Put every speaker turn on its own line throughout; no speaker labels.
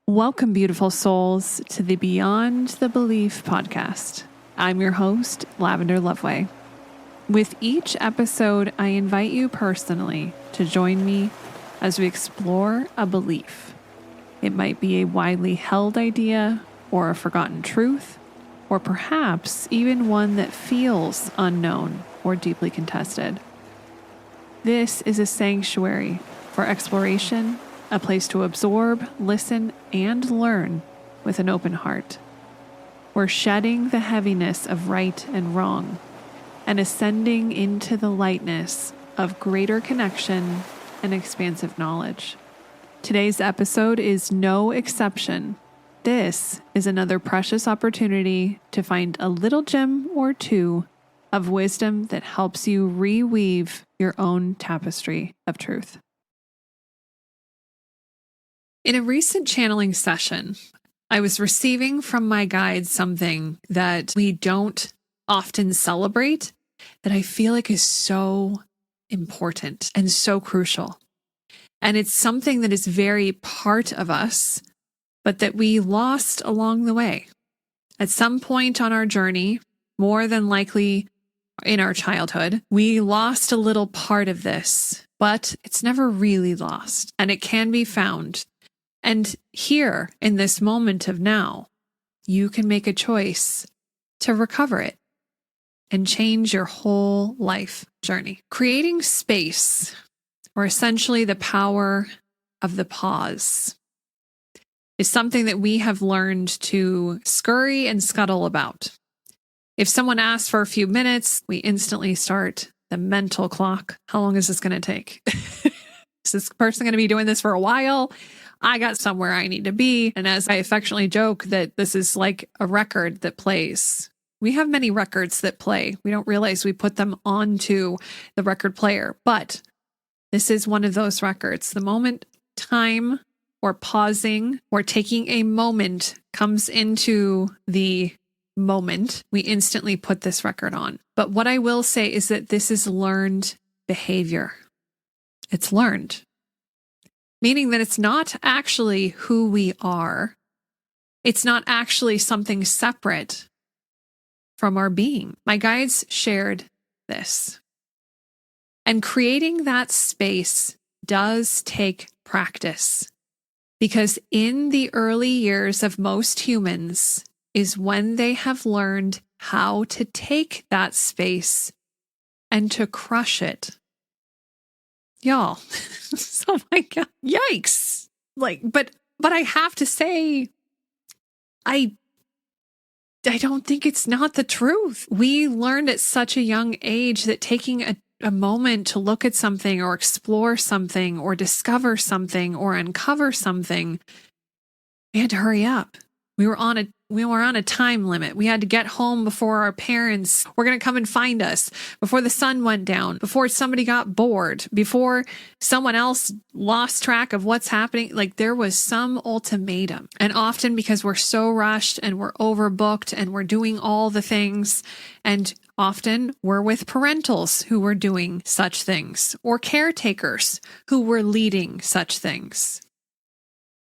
Welcome, beautiful souls, to the Beyond the Belief podcast. I'm your host, Lavender Loveway. With each episode, I invite you personally to join me as we explore a belief. It might be a widely held idea or a forgotten truth, or perhaps even one that feels unknown or deeply contested. This is a sanctuary for exploration, a place to absorb, listen, and learn with an open heart. We're shedding the heaviness of right and wrong and ascending into the lightness of greater connection and expansive knowledge. Today's episode is no exception. This is another precious opportunity to find a little gem or two of wisdom that helps you reweave your own tapestry of truth. In a recent channeling session, I was receiving from my guides something that we don't often celebrate that I feel like is so important and so crucial. And it's something that is very part of us, but that we lost along the way. At some point on our journey, more than likely in our childhood, we lost a little part of this, but it's never really lost, and it can be found. And here, in this moment of now, you can make a choice to recover it and change your whole life journey. Creating space, or essentially the power of the pause, is something that we have learned to scurry and scuttle about. If someone asks for a few minutes, we instantly start the mental clock. How long is this going to take? Is this person going to be doing this for a while? I got somewhere I need to be. And as I affectionately joke that this is like a record that plays. We have many records that play. We don't realize we put them onto the record player, but this is one of those records. The moment time or pausing or taking a moment comes into the moment, we instantly put this record on. But what I will say is that this is learned behavior. It's learned. Meaning that it's not actually who we are. It's not actually something separate from our being. My guides shared this. And creating that space does take practice, because in the early years of most humans is when they have learned how to take that space and to crush it. Y'all, oh my God, yikes. But I have to say, I don't think it's not the truth. We learned at such a young age that taking a moment to look at something or explore something or discover something or uncover something, we had to hurry up. We were on a time limit. We had to get home before our parents were going to come and find us, before the sun went down, before somebody got bored, before someone else lost track of what's happening. Like, there was some ultimatum. And often because we're so rushed and we're overbooked and we're doing all the things, and often we're with parentals who were doing such things or caretakers who were leading such things.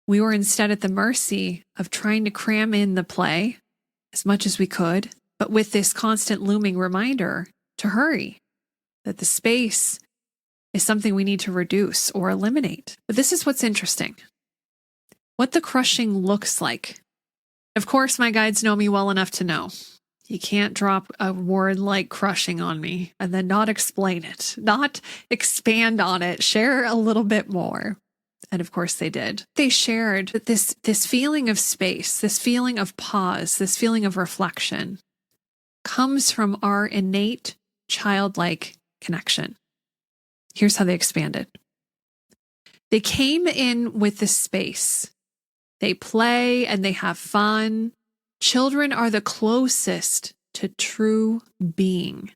We were instead at the mercy of trying to cram in the play as much as we could, but with this constant looming reminder to hurry, that the space is something we need to reduce or eliminate. But this is what's interesting. What the crushing looks like. Of course, my guides know me well enough to know you can't drop a word like crushing on me and then not explain it, not expand on it, share a little bit more. And of course they did. They shared that this feeling of space, this feeling of pause, this feeling of reflection comes from our innate childlike connection. Here's how they expanded. They came in with the space. They play and they have fun. Children are the closest to true being.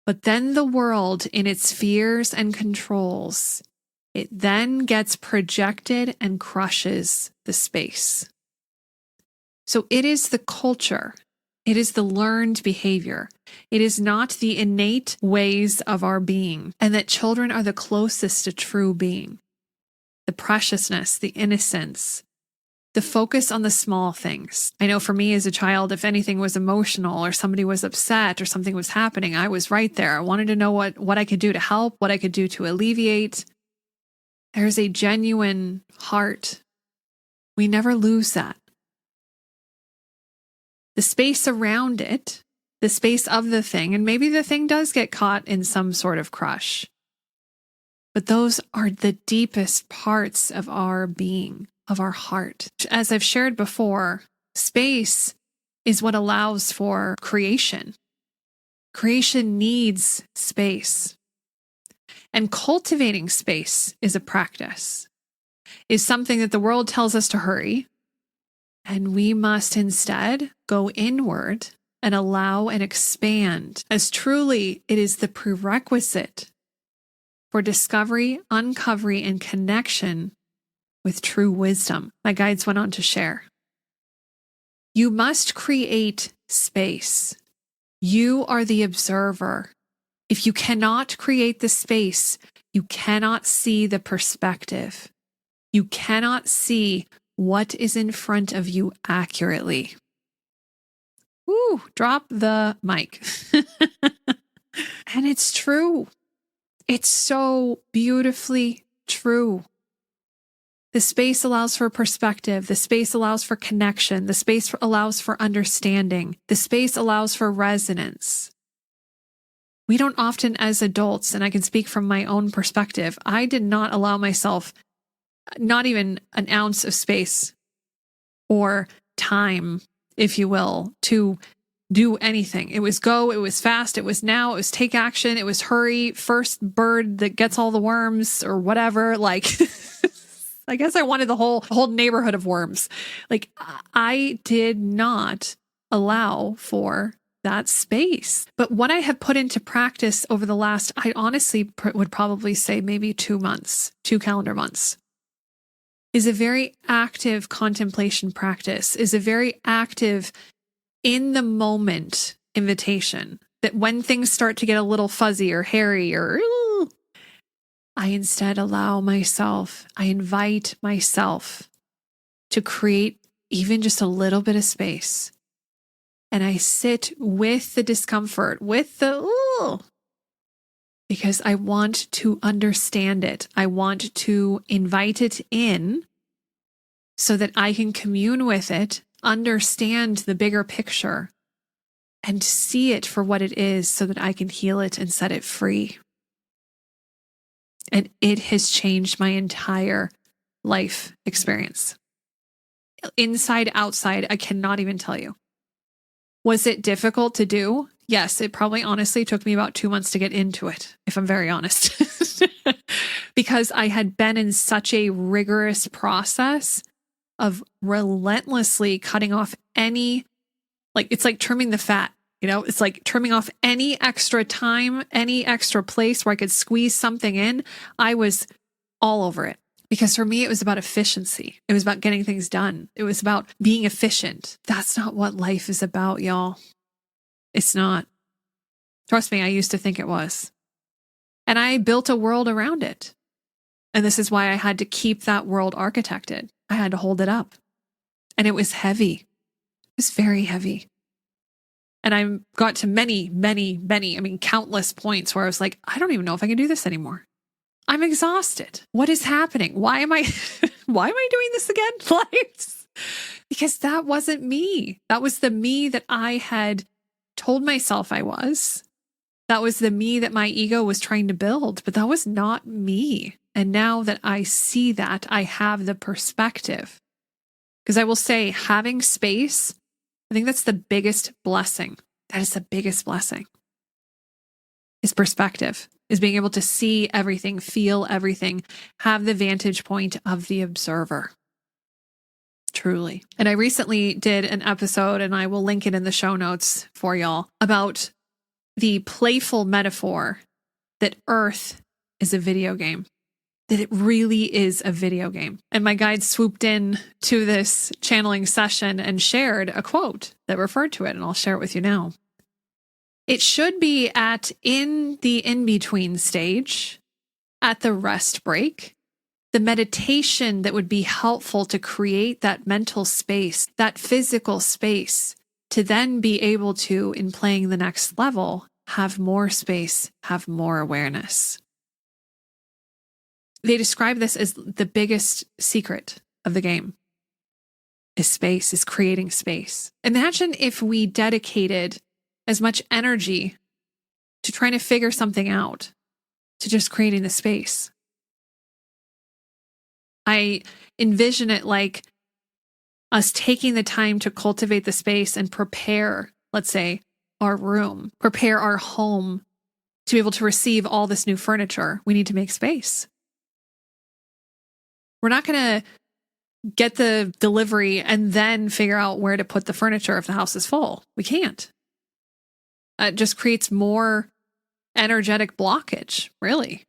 But then the world, in its fears and controls, it then gets projected and crushes the space. So it is the culture. It is the learned behavior. It is not the innate ways of our being, and that children are the closest to true being. The preciousness, the innocence, The focus on the small things. I know for me as a child, if anything was emotional or somebody was upset or something was happening, I was right there. I wanted to know what I could do to help, what I could do to alleviate. There's a genuine heart. We never lose that. The space around it, the space of the thing, and maybe the thing does get caught in some sort of crush. But those are the deepest parts of our being, of our heart. As I've shared before, space is what allows for creation. Creation needs space. And cultivating space is a practice, is something that the world tells us to hurry. And we must instead go inward and allow and expand, as truly it is the prerequisite for discovery, uncovery, and connection with true wisdom. My guides went on to share. You must create space. You are the observer. If you cannot create the space, you cannot see the perspective. You cannot see what is in front of you accurately. Woo, drop the mic. And it's true. It's so beautifully true. The space allows for perspective. The space allows for connection. The space allows for understanding. The space allows for resonance. We don't often, as adults, and I can speak from my own perspective, I did not allow myself not even an ounce of space or time, if you will, to do anything. It was go, it was fast, it was now, it was take action, it was hurry, first bird that gets all the worms or whatever. Like, I guess I wanted the whole neighborhood of worms. Like, I did not allow for that space. But what I have put into practice over the last, I honestly would probably say maybe 2 months, 2 calendar months, is a very active contemplation practice, is a very active in the moment invitation that when things start to get a little fuzzy or hairy or I instead allow myself, I invite myself to create even just a little bit of space. And I sit with the discomfort, with the because I want to understand it. I want to invite it in so that I can commune with it, understand the bigger picture, and see it for what it is so that I can heal it and set it free. And it has changed my entire life experience. Inside, outside, I cannot even tell you. Was it difficult to do? Yes, it probably honestly took me about 2 months to get into it, if I'm very honest. Because I had been in such a rigorous process of relentlessly cutting off any, it's like trimming the fat, it's like trimming off any extra time, any extra place where I could squeeze something in. I was all over it because for me, it was about efficiency. It was about getting things done. It was about being efficient. That's not what life is about, y'all. It's not. Trust me, I used to think it was. And I built a world around it. And this is why I had to keep that world architected. I had to hold it up. And it was heavy. It was very heavy. And I got to many, countless points where I was like, I don't even know if I can do this anymore. I'm exhausted. What is happening? Why am I doing this again? Because that wasn't me. That was the me that I had told myself I was. That was the me that my ego was trying to build, but that was not me. And now that I see that, I have the perspective. Because I will say, having space, I think that's the biggest blessing. That is the biggest blessing. Is perspective, is being able to see everything, feel everything, have the vantage point of the observer. Truly. And I recently did an episode, and I will link it in the show notes for y'all, about the playful metaphor that Earth is a video game. That it really is a video game. And my guide swooped in to this channeling session and shared a quote that referred to it, and I'll share it with you now. It should be in the in-between stage, at the rest break, the meditation that would be helpful to create that mental space, that physical space, to then be able to, in playing the next level, have more space, have more awareness. They describe this as the biggest secret of the game is space, is creating space. Imagine if we dedicated as much energy to trying to figure something out, to just creating the space. I envision it like us taking the time to cultivate the space and prepare, let's say, our room, prepare our home to be able to receive all this new furniture. We need to make space. We're not going to get the delivery and then figure out where to put the furniture if the house is full. We can't. It just creates more energetic blockage, really.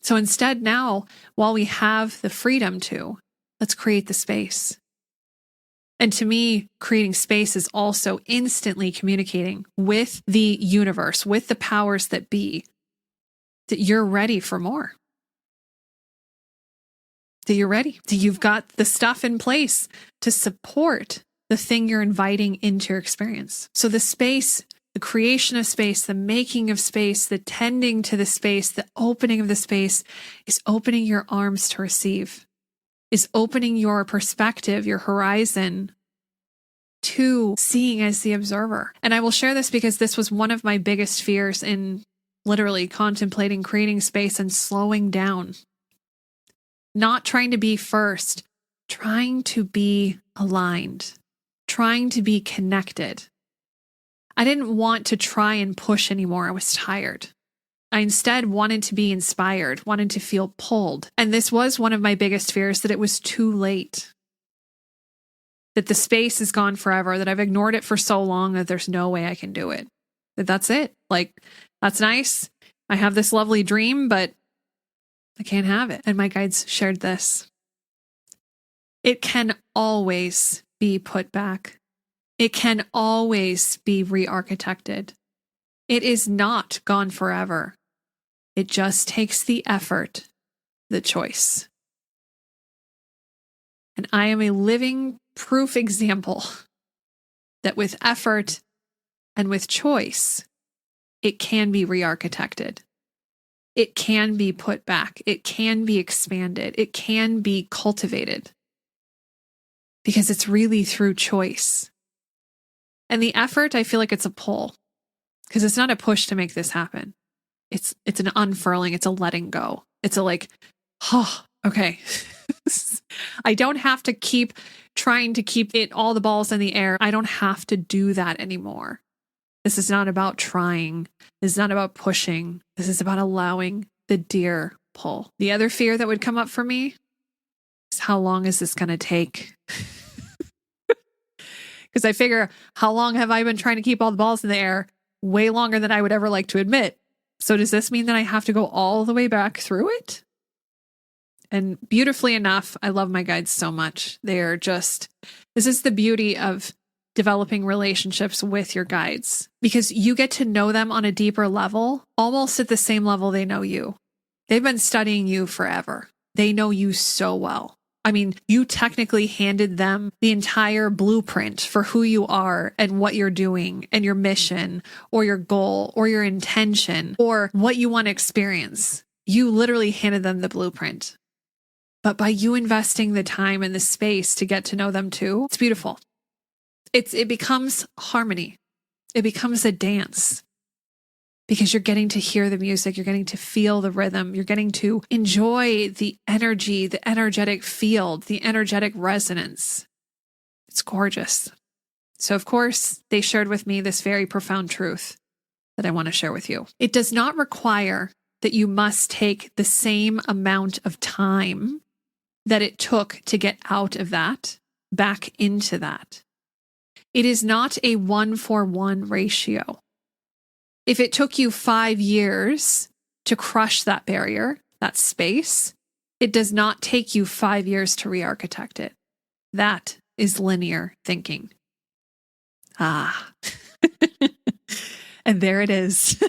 So instead now, while we have the freedom to, let's create the space. And to me, creating space is also instantly communicating with the universe, with the powers that be, that you're ready for more. That you're ready. That you've got the stuff in place to support the thing you're inviting into your experience. So the space, the creation of space, the making of space, the tending to the space, the opening of the space is opening your arms to receive, is opening your perspective, your horizon to seeing as the observer. And I will share this because this was one of my biggest fears in literally contemplating creating space and slowing down. Not trying to be first, trying to be aligned, trying to be connected. I didn't want to try and push anymore. I was tired. I instead wanted to be inspired, wanted to feel pulled. And this was one of my biggest fears, that it was too late. That the space is gone forever, that I've ignored it for so long that there's no way I can do it. That's it. Like, that's nice. I have this lovely dream, but I can't have it. And my guides shared this. It can always be put back. It can always be re-architected. It is not gone forever. It just takes the effort, the choice. And I am a living proof example that with effort and with choice, it can be re-architected. It can be put back. It can be expanded. It can be cultivated. Because it's really through choice. And the effort, I feel like it's a pull. Because it's not a push to make this happen. It's an unfurling. It's a letting go. It's a like, oh, okay. I don't have to keep trying to keep all the balls in the air. I don't have to do that anymore. This is not about trying. This is not about pushing. This is about allowing the deer pull. The other fear that would come up for me is, how long is this going to take? Because I figure, how long have I been trying to keep all the balls in the air? Way longer than I would ever like to admit. So does this mean that I have to go all the way back through it? And beautifully enough, I love my guides so much. They're just, this is the beauty of developing relationships with your guides, because you get to know them on a deeper level, almost at the same level they know you. They've been studying you forever. They know you so well. I mean, you technically handed them the entire blueprint for who you are and what you're doing and your mission or your goal or your intention or what you want to experience. You literally handed them the blueprint. But by you investing the time and the space to get to know them too, it's beautiful. It becomes harmony. It becomes a dance. Because you're getting to hear the music, you're getting to feel the rhythm, you're getting to enjoy the energy, the energetic field, the energetic resonance. It's gorgeous. So, of course, they shared with me this very profound truth that I want to share with you. It does not require that you must take the same amount of time that it took to get out of that back into that. It is not a 1-for-1 ratio. If it took you 5 years to crush that barrier, that space, it does not take you 5 years to re-architect it. That is linear thinking. Ah. And there it is.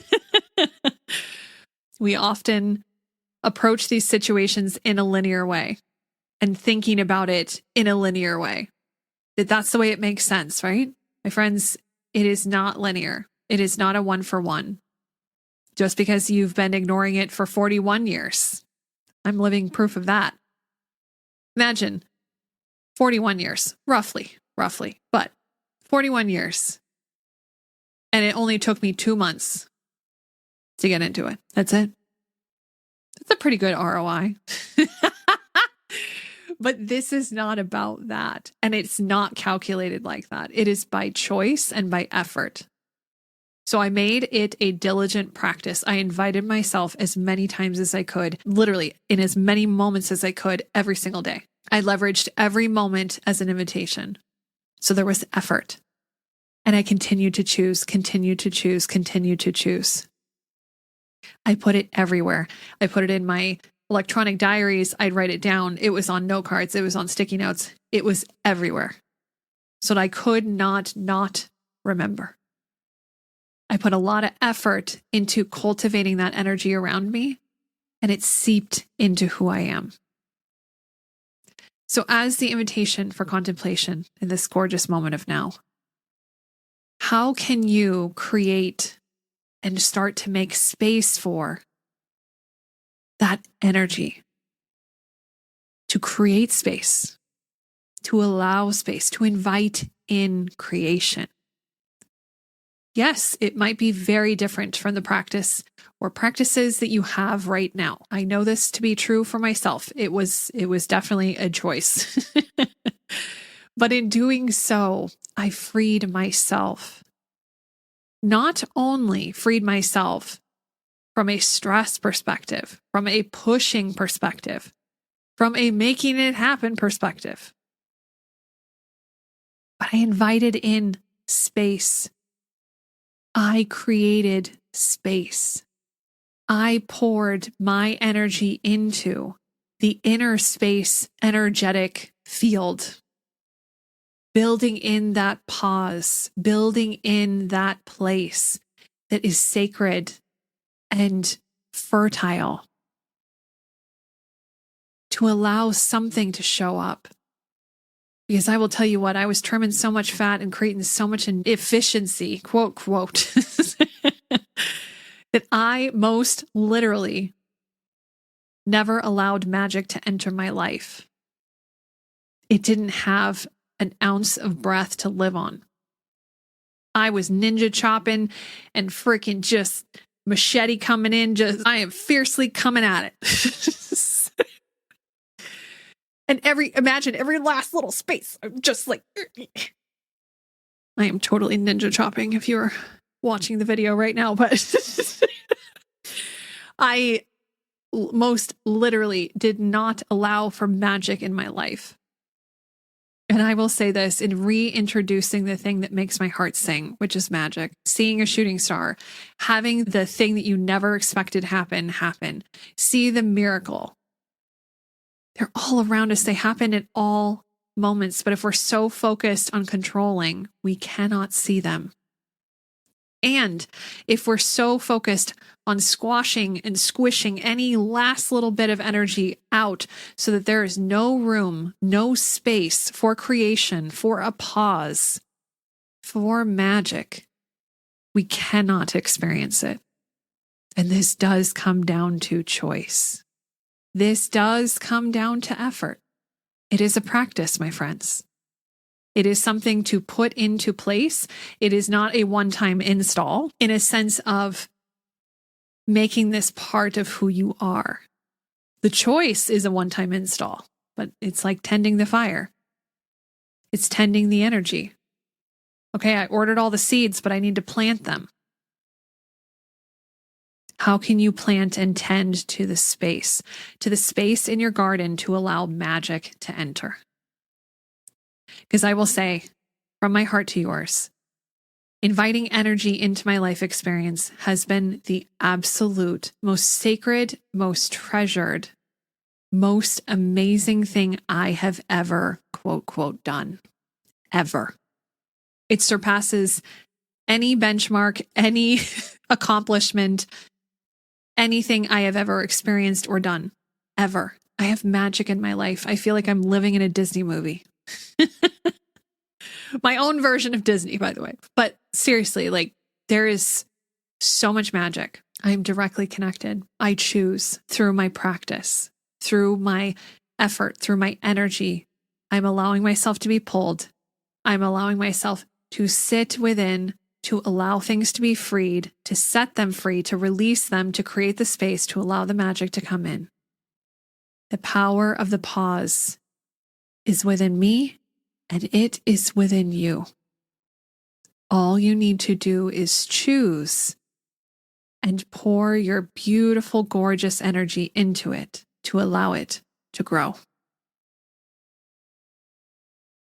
We often approach these situations in a linear way and thinking about it in a linear way. That's the way it makes sense, right? My friends, it is not linear. It is not a 1-for-1. Just because you've been ignoring it for 41 years. I'm living proof of that. Imagine 41 years, roughly, but 41 years. And it only took me 2 months to get into it. That's it. That's a pretty good ROI. But this is not about that. And it's not calculated like that. It is by choice and by effort. So I made it a diligent practice. I invited myself as many times as I could, literally in as many moments as I could every single day. I leveraged every moment as an invitation. So there was effort. And I continued to choose. I put it everywhere. I put it in my electronic diaries. I'd write it down. It was on note cards. It was on sticky notes. It was everywhere. So that I could not remember. I put a lot of effort into cultivating that energy around me, and it seeped into who I am. So as the invitation for contemplation in this gorgeous moment of now, how can you create and start to make space for that energy? To create space, to allow space, to invite in creation. Yes, it might be very different from the practice or practices that you have right now. I know this to be true for myself. It was definitely a choice. But in doing so, I freed myself. Not only freed myself from a stress perspective, from a pushing perspective, from a making it happen perspective, but I invited in space. I created space. I poured my energy into the inner space energetic field, building in that pause, building in that place that is sacred and fertile to allow something to show up. Because I will tell you what, I was trimming so much fat and creating so much efficiency, quote, that I most literally never allowed magic to enter my life. It didn't have an ounce of breath to live on. I was ninja chopping and freaking just machete coming in. I am fiercely coming at it. And imagine every last little space. I'm just like, I am totally ninja chopping if you're watching the video right now, but I most literally did not allow for magic in my life. And I will say this, in reintroducing the thing that makes my heart sing, which is magic, seeing a shooting star, having the thing that you never expected happen, see the miracle. They're all around us. They happen at all moments. But if we're so focused on controlling, we cannot see them. And if we're so focused on squashing and squishing any last little bit of energy out so that there is no room, no space for creation, for a pause, for magic, we cannot experience it. And this does come down to choice. This does come down to effort. It is a practice, my friends. It is something to put into place. It is not a one-time install in a sense of making this part of who you are. The choice is a one-time install, but it's like tending the fire. It's tending the energy. Okay, I ordered all the seeds, but I need to plant them. How can you plant and tend to the space in your garden to allow magic to enter? Because I will say, from my heart to yours, inviting energy into my life experience has been the absolute most sacred, most treasured, most amazing thing I have ever, quote, done. Ever. It surpasses any benchmark, any accomplishment, anything I have ever experienced or done, ever. I have magic in my life. I feel like I'm living in a Disney movie. My own version of Disney, by the way. But seriously, like, there is so much magic. I'm directly connected. I choose through my practice, through my effort, through my energy. I'm allowing myself to be pulled. I'm allowing myself to sit within, to allow things to be freed, to set them free, to release them, to create the space, to allow the magic to come in. The power of the pause is within me, and it is within you. All you need to do is choose and pour your beautiful, gorgeous energy into it to allow it to grow.